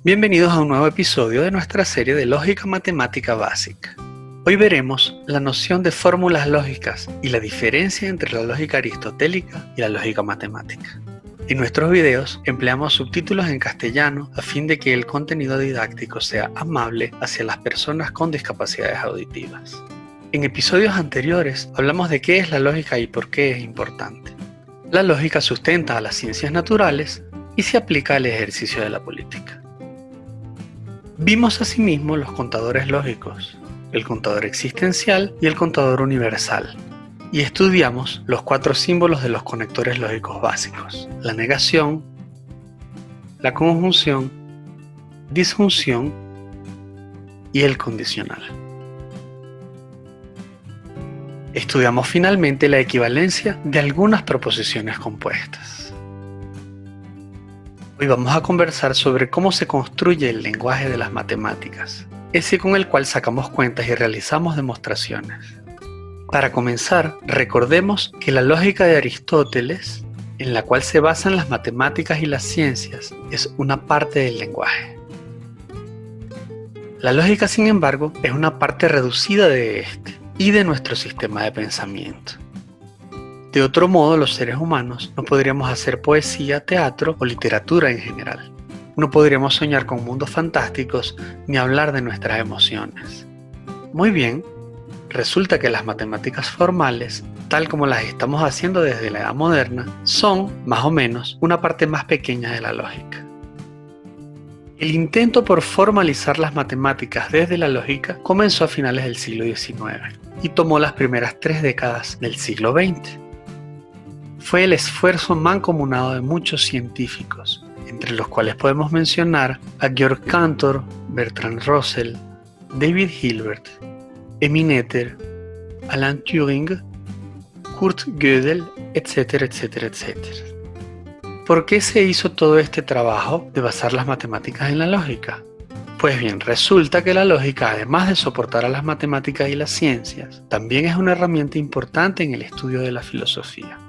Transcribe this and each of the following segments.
Bienvenidos a un nuevo episodio de nuestra serie de Lógica Matemática Básica. Hoy veremos la noción de fórmulas lógicas y la diferencia entre la lógica aristotélica y la lógica matemática. En nuestros videos empleamos subtítulos en castellano a fin de que el contenido didáctico sea amable hacia las personas con discapacidades auditivas. En episodios anteriores hablamos de qué es la lógica y por qué es importante. La lógica sustenta a las ciencias naturales y se aplica al ejercicio de la política. Vimos asimismo los contadores lógicos, el contador existencial y el contador universal, y estudiamos los 4 símbolos de los conectores lógicos básicos: la negación, la conjunción, disjunción y el condicional. Estudiamos finalmente la equivalencia de algunas proposiciones compuestas. Hoy vamos a conversar sobre cómo se construye el lenguaje de las matemáticas, ese con el cual sacamos cuentas y realizamos demostraciones. Para comenzar, recordemos que la lógica de Aristóteles, en la cual se basan las matemáticas y las ciencias, es una parte del lenguaje. La lógica, sin embargo, es una parte reducida de este y de nuestro sistema de pensamiento. De otro modo, los seres humanos no podríamos hacer poesía, teatro o literatura en general. No podríamos soñar con mundos fantásticos ni hablar de nuestras emociones. Muy bien, resulta que las matemáticas formales, tal como las estamos haciendo desde la Edad Moderna, son, más o menos, una parte más pequeña de la lógica. El intento por formalizar las matemáticas desde la lógica comenzó a finales del siglo XIX y tomó las primeras 3 décadas del siglo XX. Fue el esfuerzo mancomunado de muchos científicos, entre los cuales podemos mencionar a Georg Cantor, Bertrand Russell, David Hilbert, Emmy Noether, Alan Turing, Kurt Gödel, etcétera, etcétera, etcétera. ¿Por qué se hizo todo este trabajo de basar las matemáticas en la lógica? Pues bien, resulta que la lógica, además de soportar a las matemáticas y las ciencias, también es una herramienta importante en el estudio de la filosofía.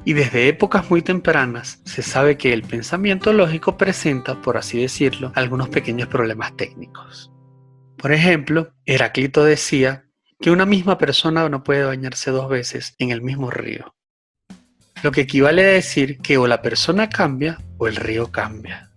Y desde épocas muy tempranas se sabe que el pensamiento lógico presenta, por así decirlo, algunos pequeños problemas técnicos. Por ejemplo, Heráclito decía que una misma persona no puede bañarse 2 veces en el mismo río, lo que equivale a decir que o la persona cambia o el río cambia.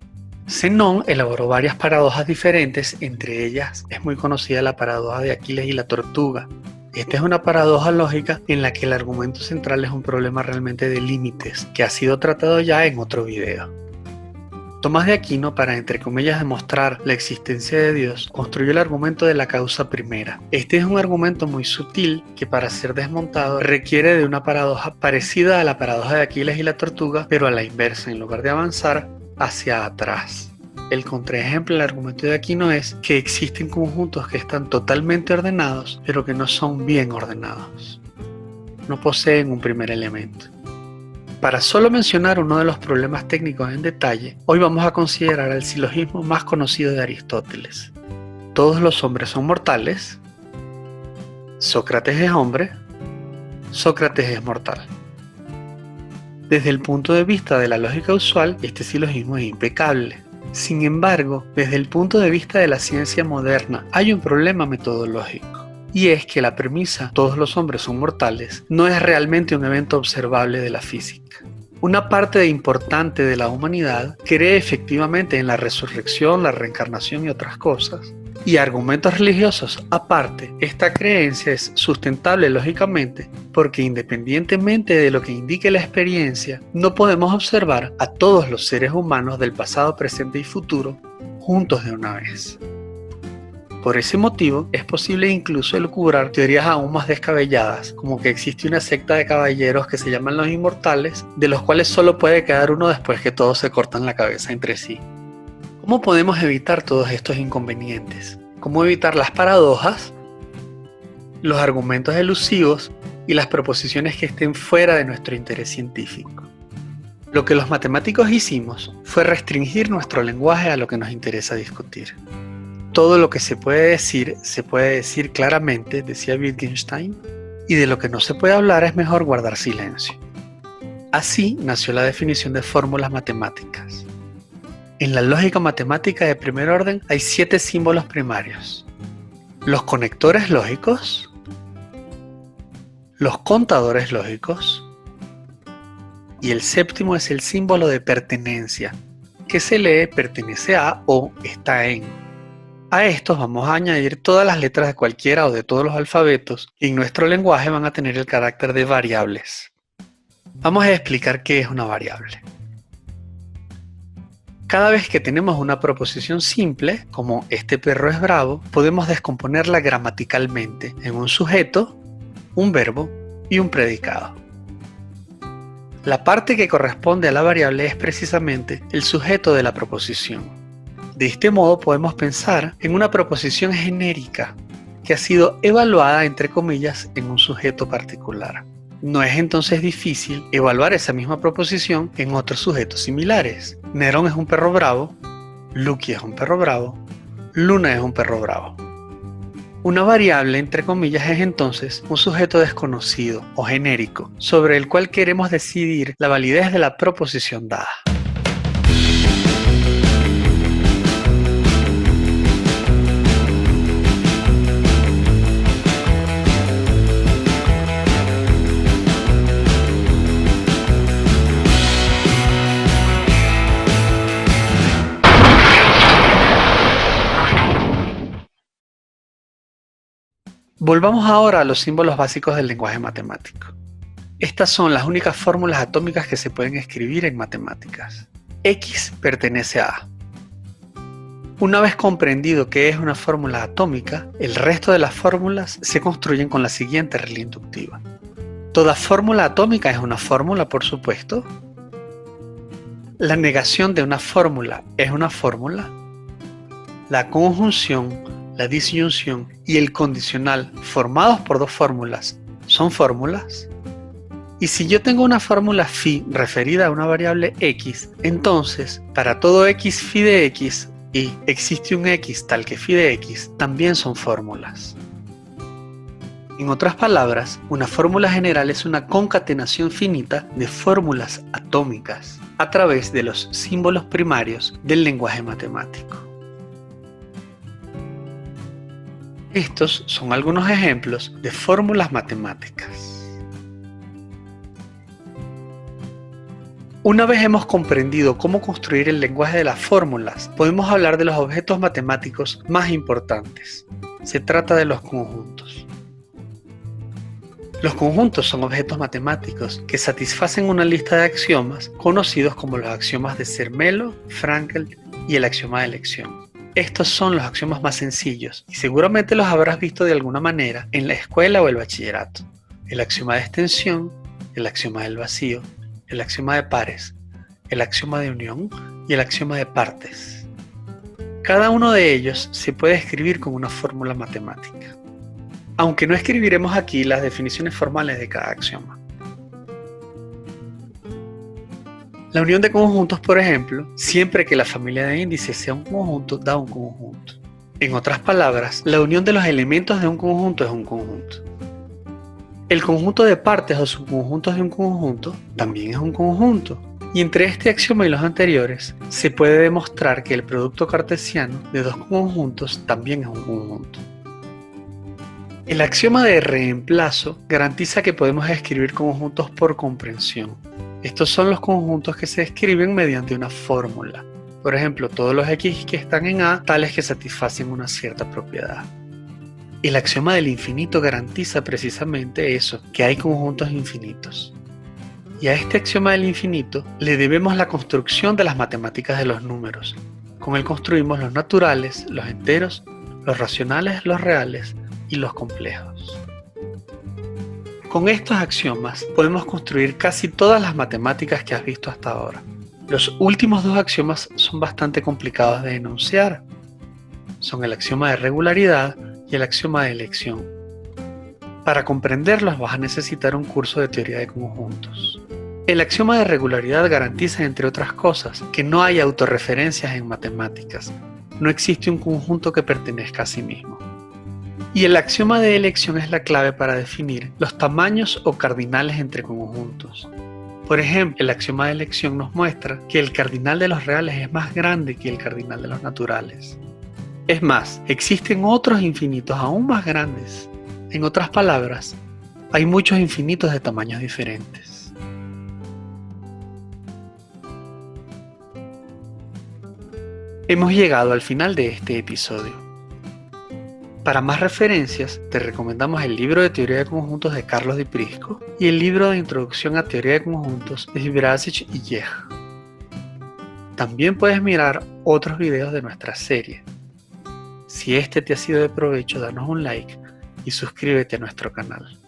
Zenón elaboró varias paradojas diferentes, entre ellas es muy conocida la paradoja de Aquiles y la tortuga. Esta es una paradoja lógica en la que el argumento central es un problema realmente de límites, que ha sido tratado ya en otro video. Tomás de Aquino, para entre comillas demostrar la existencia de Dios, construyó el argumento de la causa primera. Este es un argumento muy sutil que, para ser desmontado, requiere de una paradoja parecida a la paradoja de Aquiles y la tortuga, pero a la inversa, en lugar de avanzar hacia atrás. El contraejemplo del argumento de Aquino es que existen conjuntos que están totalmente ordenados, pero que no son bien ordenados. No poseen un primer elemento. Para solo mencionar uno de los problemas técnicos en detalle, hoy vamos a considerar el silogismo más conocido de Aristóteles. Todos los hombres son mortales. Sócrates es hombre. Sócrates es mortal. Desde el punto de vista de la lógica usual, este silogismo es impecable. Sin embargo, desde el punto de vista de la ciencia moderna, hay un problema metodológico, y es que la premisa "todos los hombres son mortales" no es realmente un evento observable de la física. Una parte importante de la humanidad cree efectivamente en la resurrección, la reencarnación y otras cosas. Y argumentos religiosos aparte, esta creencia es sustentable lógicamente porque, independientemente de lo que indique la experiencia, no podemos observar a todos los seres humanos del pasado, presente y futuro juntos de una vez. Por ese motivo, es posible incluso elucubrar teorías aún más descabelladas, como que existe una secta de caballeros que se llaman los inmortales, de los cuales solo puede quedar uno después que todos se cortan la cabeza entre sí. ¿Cómo podemos evitar todos estos inconvenientes? ¿Cómo evitar las paradojas, los argumentos elusivos y las proposiciones que estén fuera de nuestro interés científico? Lo que los matemáticos hicimos fue restringir nuestro lenguaje a lo que nos interesa discutir. Todo lo que se puede decir claramente, decía Wittgenstein, y de lo que no se puede hablar es mejor guardar silencio. Así nació la definición de fórmulas matemáticas. En la lógica matemática de primer orden hay 7 símbolos primarios: los conectores lógicos, los contadores lógicos, y el séptimo es el símbolo de pertenencia, que se lee pertenece a o está en. A estos vamos a añadir todas las letras de cualquiera o de todos los alfabetos que en nuestro lenguaje van a tener el carácter de variables. Vamos a explicar qué es una variable. Cada vez que tenemos una proposición simple, como este perro es bravo, podemos descomponerla gramaticalmente en un sujeto, un verbo y un predicado. La parte que corresponde a la variable es precisamente el sujeto de la proposición. De este modo podemos pensar en una proposición genérica que ha sido evaluada entre comillas en un sujeto particular. No es entonces difícil evaluar esa misma proposición en otros sujetos similares. Nerón es un perro bravo, Lucky es un perro bravo, Luna es un perro bravo. Una variable, entre comillas, es entonces un sujeto desconocido o genérico sobre el cual queremos decidir la validez de la proposición dada. Volvamos ahora a los símbolos básicos del lenguaje matemático. Estas son las únicas fórmulas atómicas que se pueden escribir en matemáticas. X pertenece a A. Una vez comprendido qué es una fórmula atómica, el resto de las fórmulas se construyen con la siguiente regla inductiva. Toda fórmula atómica es una fórmula, por supuesto. La negación de una fórmula es una fórmula. La conjunción, la disyunción y el condicional formados por dos fórmulas son fórmulas. Y si yo tengo una fórmula phi referida a una variable x, entonces para todo x phi de x y existe un x tal que phi de x también son fórmulas. En otras palabras, una fórmula general es una concatenación finita de fórmulas atómicas a través de los símbolos primarios del lenguaje matemático. Estos son algunos ejemplos de fórmulas matemáticas. Una vez hemos comprendido cómo construir el lenguaje de las fórmulas, podemos hablar de los objetos matemáticos más importantes. Se trata de los conjuntos. Los conjuntos son objetos matemáticos que satisfacen una lista de axiomas conocidos como los axiomas de Zermelo, Frankel y el axioma de elección. Estos son los axiomas más sencillos y seguramente los habrás visto de alguna manera en la escuela o el bachillerato. El axioma de extensión, el axioma del vacío, el axioma de pares, el axioma de unión y el axioma de partes. Cada uno de ellos se puede escribir con una fórmula matemática, aunque no escribiremos aquí las definiciones formales de cada axioma. La unión de conjuntos, por ejemplo, siempre que la familia de índices sea un conjunto, da un conjunto. En otras palabras, la unión de los elementos de un conjunto es un conjunto. El conjunto de partes o subconjuntos de un conjunto también es un conjunto. Y entre este axioma y los anteriores, se puede demostrar que el producto cartesiano de dos conjuntos también es un conjunto. El axioma de reemplazo garantiza que podemos escribir conjuntos por comprensión. Estos son los conjuntos que se escriben mediante una fórmula. Por ejemplo, todos los x que están en A, tales que satisfacen una cierta propiedad. El axioma del infinito garantiza precisamente eso, que hay conjuntos infinitos. Y a este axioma del infinito le debemos la construcción de las matemáticas de los números. Con él construimos los naturales, los enteros, los racionales, los reales y los complejos. Con estos axiomas podemos construir casi todas las matemáticas que has visto hasta ahora. Los últimos dos axiomas son bastante complicados de enunciar. Son el axioma de regularidad y el axioma de elección. Para comprenderlos vas a necesitar un curso de teoría de conjuntos. El axioma de regularidad garantiza, entre otras cosas, que no hay autorreferencias en matemáticas. No existe un conjunto que pertenezca a sí mismo. Y el axioma de elección es la clave para definir los tamaños o cardinales entre conjuntos. Por ejemplo, el axioma de elección nos muestra que el cardinal de los reales es más grande que el cardinal de los naturales. Es más, existen otros infinitos aún más grandes. En otras palabras, hay muchos infinitos de tamaños diferentes. Hemos llegado al final de este episodio. Para más referencias, te recomendamos el libro de Teoría de Conjuntos de Carlos Di Prisco y el libro de Introducción a Teoría de Conjuntos de Vibrásic y Yeh. También puedes mirar otros videos de nuestra serie. Si este te ha sido de provecho, danos un like y suscríbete a nuestro canal.